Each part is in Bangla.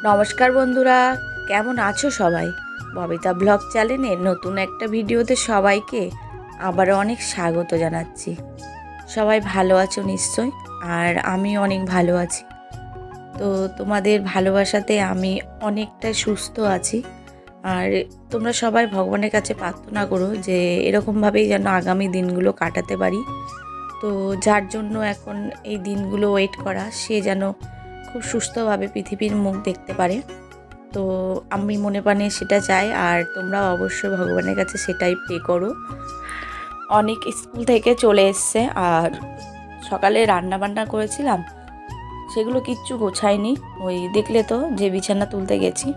নমস্কার বন্ধুরা, কেমন আছো সবাই? ববিতা ব্লগ চ্যানেলে নতুন একটা ভিডিওতে সবাইকে আবারও অনেক স্বাগত জানাচ্ছি। সবাই ভালো আছো নিশ্চয়, আর আমি অনেক ভালো আছি। তো তোমাদের ভালোবাসাতে আমি অনেকটা সুস্থ আছি। আর তোমরা সবাই ভগবানের কাছে প্রার্থনা করো যে এরকমভাবেই যেন আগামী দিনগুলো কাটাতে পারি। তো যার জন্য এখন এই দিনগুলো ওয়েট করা, সে যেন খুব সুস্থভাবে পৃথিবীর মুখ দেখতে পারে। তো আমি মনে প্রাণে সেটা চাই, আর তোমরাও অবশ্যই ভগবানের কাছে সেটাই প্রে করো। অনেক স্কুল থেকে চলে এসছে, আর সকালে রান্না বান্না করেছিলাম, সেগুলো কিচ্ছু গোছায়নি। ওই দেখলে তো যে বিছানা তুলতে গেছি,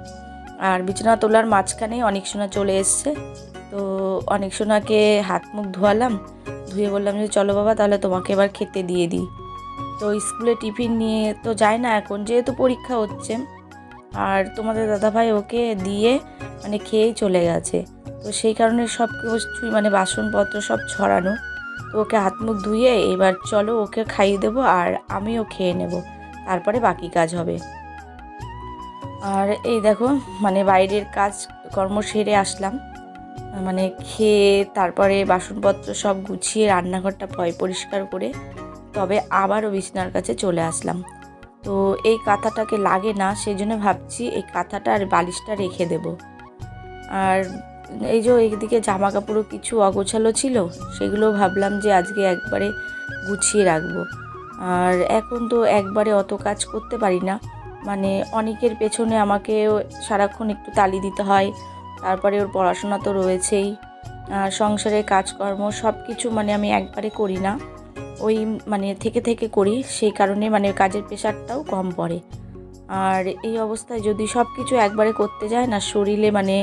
আর বিছানা তোলার মাঝখানেই অনেক সোনা চলে এসছে। তো অনেক সোনাকে হাত মুখ ধোয়ালাম, ধুয়ে বললাম যে চলো বাবা, তাহলে তোমাকে এবার খেতে দিয়ে দিই। তো স্কুলে টিফিন নিয়ে তো যায় না এখন, যেহেতু পরীক্ষা হচ্ছে। আর তোমাদের দাদাভাই ওকে দিয়ে মানে খেয়েই চলে গেছে। তো সেই কারণে সব কিছুই মানে বাসনপত্র সব ছড়ানো। তো ওকে হাত মুখ ধুয়ে এবার চলো ওকে খাইয়ে দেবো, আর আমিও খেয়ে নেব, তারপরে বাকি কাজ হবে। আর এই দেখো, মানে বাইরের কাজ কর্ম সেরে আসলাম, মানে খেয়ে তারপরে বাসনপত্র সব গুছিয়ে রান্নাঘরটা পরিষ্কার করে তবে আবারও বিছানার কাছে চলে আসলাম। তো এই কাঁথাটাকে লাগে না, সেই জন্য ভাবছি এই কাঁথাটা আর বালিশটা রেখে দেব। আর এই যে এইদিকে জামা কাপড়ও কিছু অগোছালো ছিল, সেগুলো ভাবলাম যে আজকে একবারে গুছিয়ে রাখবো। আর এখন তো একবারে অত কাজ করতে পারি না, মানে অনেকের পেছনে আমাকে সারাক্ষণ একটু তালি দিতে হয়। তারপরে ওর পড়াশোনা তো রয়েছেই, আর সংসারের কাজকর্ম সব কিছু মানে আমি একবারে করি না, ওই মানে থেকে থেকে করি। সেই কারণে মানে কাজের প্রেশারটাও কম পড়ে। আর এই অবস্থায় যদি সব কিছু একবারে করতে যায় না, শরীরে মানে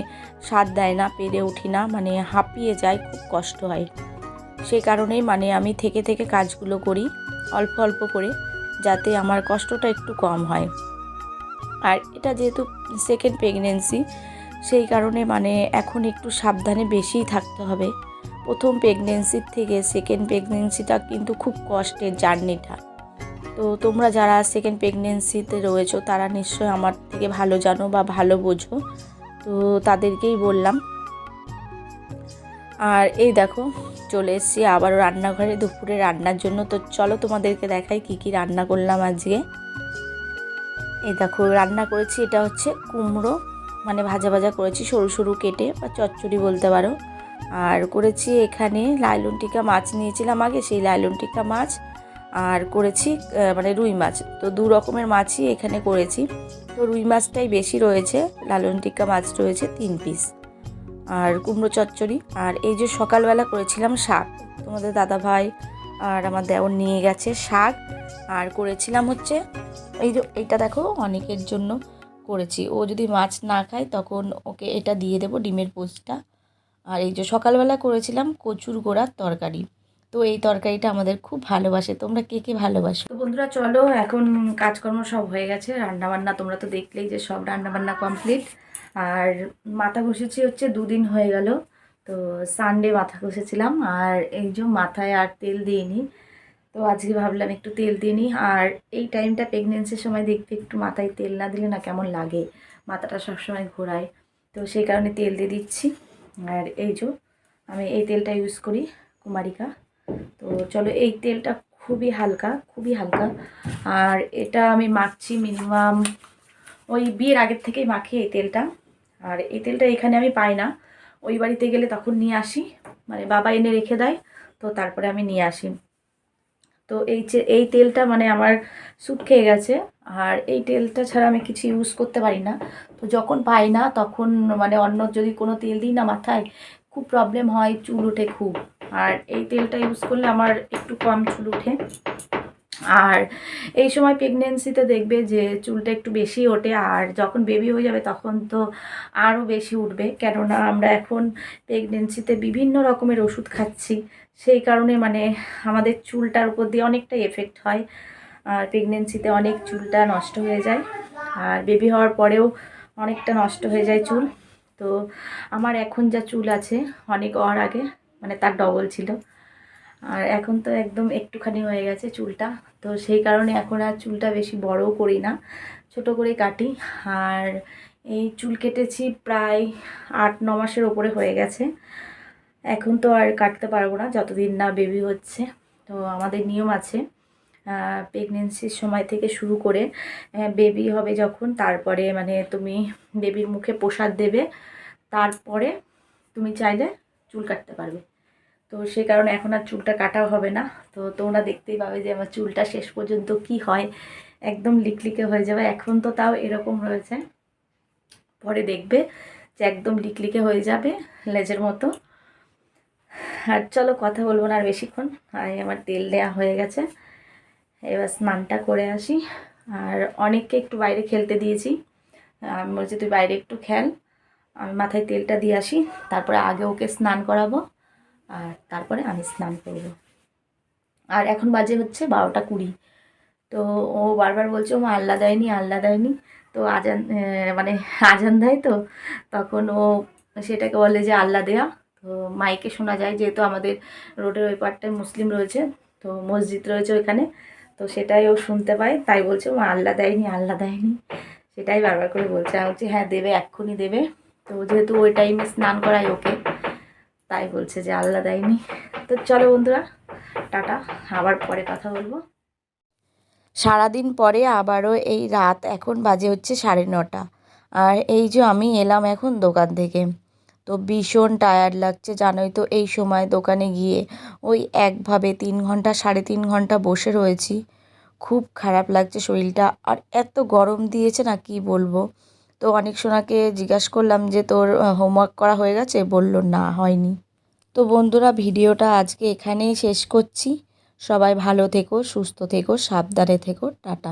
সাথ দেয় না, পেরে উঠি না, মানে হাঁপিয়ে যায়, খুব কষ্ট হয়। সেই কারণেই মানে আমি থেকে থেকে কাজগুলো করি অল্প অল্প করে, যাতে আমার কষ্টটা একটু কম হয়। আর এটা যেহেতু সেকেন্ড প্রেগনেন্সি, সেই কারণে মানে এখন একটু সাবধানে বেশিই থাকতে হবে। প্রথম প্রেগনেন্সির থেকে সেকেন্ড প্রেগনেন্সিটা কিন্তু খুব কষ্টের জার্নিটা। তো তোমরা যারা সেকেন্ড প্রেগনেন্সিতে রয়েছো তারা নিশ্চয়ই আমার থেকে ভালো জানো বা ভালো বোঝো, তো তাদেরকেই বললাম। আর এই দেখো, চলে এসেছি আবারও রান্নাঘরে দুপুরে রান্নার জন্য। তো চলো তোমাদেরকে দেখাই কি কি রান্না করলাম আজকে। এই দেখো রান্না করেছি, এটা হচ্ছে কুমড়ো, মানে ভাজা ভাজা করেছি সরু সরু কেটে, বা চচ্চড়ি বলতে পারো। আর করেছি এখানে লাইলন টিকা মাছ নিয়েছিলাম আগে, সেই লাইলন টিকা মাছ। আর করেছি মানে রুই মাছ। তো দু রকমের মাছই এখানে করেছি। তো রুই মাছটাই বেশি রয়েছে, লাইলন টিকা মাছ রয়েছে 3 পিস। আর কুমড়ো চচ্চড়ি। আর এই যে সকালবেলা করেছিলাম শাক, তোমাদের দাদাভাই আর আমার দেওর নিয়ে গেছে শাক। আর করেছিলাম হচ্ছে এই যে এইটা দেখো, অনেকের জন্য করেছি, ও যদি মাছ না খায় তখন ওকে এটা দিয়ে দেবো, ডিমের পোস্টটা। আর এই যে সকালবেলা করেছিলাম কচুর গোড়ার তরকারি। তো এই তরকারিটা আমাদের খুব ভালোবাসে। তোমরা কে কে ভালোবাসো? তো বন্ধুরা চলো, এখন কাজকর্ম সব হয়ে গেছে, রান্নাবান্না তোমরা তো দেখলেই যে সব রান্নাবান্না কমপ্লিট। আর মাথা ঘষেছি হচ্ছে 2 দিন হয়ে গেল। তো সানডে মাথা ঘষেছিলাম, আর এই যে মাথায় আর তেল দিইনি। তো আজকে ভাবলাম একটু তেল দিয়ে নিই। আর এই টাইমটা প্রেগনেন্সির সময় দেখতে একটু মাথায় তেল না দিলে না কেমন লাগে, মাথাটা সবসময় ঘোরায়। তো সেই কারণে তেল দিয়ে দিচ্ছি। আর এই যে আমি এই তেলটা ইউজ করি, কুমারিকা। তো চলো, এই তেলটা খুবই হালকা, খুবই হালকা। আর এটা আমি মাখছি মিনিমাম ওই বিয়ের আগের থেকেই মাখি এই তেলটা। আর এই তেলটা এখানে আমি পাই না, ওই বাড়িতে গেলে তখন নিয়ে আসি, মানে বাবা এনে রেখে দেয়, তো তারপরে আমি নিয়ে আসি। তো এই তেলটা মানে আমার স্যুট খেয়ে গেছে। আর এই তেলটা ছাড়া আমি কিছু ইউজ করতে পারি না। তো যখন পাই না তখন মানে অন্য যদি কোনো তেল দিই না মাথায়, খুব প্রবলেম হয়, চুল ওঠে খুব। আর এই তেলটা ইউজ করলে আমার একটু কম চুল ওঠে। আর এই সময় প্রেগনেন্সিতে দেখবে যে চুলটা একটু বেশি ওঠে, আর যখন বেবি হয়ে যাবে তখন তো আরও বেশি উঠবে, কেননা আমরা এখন প্রেগনেন্সিতে বিভিন্ন রকমের ওষুধ খাচ্ছি। সেই কারণে মানে আমাদের চুলটার উপর দিয়ে অনেকটাই এফেক্ট হয়। আর প্রেগনেন্সিতে অনেক চুলটা নষ্ট হয়ে যায়, আর বেবি হওয়ার পরেও অনেকটা নষ্ট হয়ে যায় চুল। তো আমার এখন যা চুল আছে অনেক ওর আগে মানে তার ডবল ছিল। আর এখন তো একদম একটুখানি হয়ে গেছে চুলটা। তো সেই কারণে এখন আর চুলটা বেশি বড়ও করি না, ছোট করে কাটি। আর এই চুল কেটেছি প্রায় 8-9 মাসের ওপরে হয়ে গেছে। এখন তো আর কাটতে পারবো না যতদিন না বেবি হচ্ছে। তো আমাদের নিয়ম আছে প্রেগনেন্সির সময় থেকে শুরু করে বেবি হবে যখন, তারপরে মানে তুমি বেবির মুখে প্রসাদ দেবে, তারপরে তুমি চাইলে চুল কাটতে পারবে। তো সেই কারণে এখন আর চুলটা কাটাও হবে না। তো তোমরা দেখতেই পাবে যে আমার চুলটা শেষ পর্যন্ত কি হয়, একদম লিকলিকে হয়ে যাবে। এখন তো তাও এরকম রয়েছে, পরে দেখবে যে একদম লিকলিকে হয়ে যাবে লেজের মতো। আর চলো কথা বলবো না আর বেশিক্ষণ। আমার তেল দেওয়া হয়ে গেছে, এবার স্নানটা করে আসি। আর অনেককে একটু বাইরে খেলতে দিয়েছি, আমি বলছি তুই বাইরে একটু খেল, আমি মাথায় তেলটা দিয়ে আসি, তারপরে আগে ওকে স্নান করাবো আর তারপরে আমি স্নান করব। আর এখন বাজে হচ্ছে 12টা 20। তো ও বারবার বলছে ও মা আল্লাহ দেয়নি, আল্লাহ দেয়নি। তো আজান মানে আজান দেয়, তো তখন ও সেটাকে বলে যে আল্লাহ দেয়া। তো মাইকে শোনা যায়, যেহেতু আমাদের রোডের ওই পারটায় মুসলিম রয়েছে, তো মসজিদ রয়েছে ওইখানে, তো সেটাই ও শুনতে পায়, তাই বলছে ও আল্লাহ দেয়নি, আল্লাহ দেয়নি, সেটাই বারবার করে বলছে। আমি বলছি হ্যাঁ দেবে, এক্ষুনি দেবে। তো যেহেতু ওই টাইমে স্নান করাই ওকে, তাই বলছে যে আল্লাহ দেয়নি। তো চলো বন্ধুরা, টাটা, আবার পরে কথা বলবো। সারাদিন পরে আবারও এই রাত, এখন বাজে হচ্ছে 9:30। আর এই যে আমি এলাম এখন দোকান থেকে, তো ভীষণ টায়ার্ড লাগছে জানোই তো। এই সময় দোকানে গিয়ে ওই একভাবে 3 ঘন্টা 3.5 ঘন্টা বসে রয়েছি, খুব খারাপ লাগছে শরীরটা। আর এত গরম দিয়েছে না, কি বলবো। তো অনেক সোনাকে জিজ্ঞাসা করলাম যে তোর হোমওয়ার্ক করা হয়ে গেছে, বলল না হয়নি। তো বন্ধুরা, ভিডিওটা আজকে এখানেই শেষ করছি। সবাই ভালো থেকো, সুস্থ থেকো, সাবধানে থেকো, টাটা।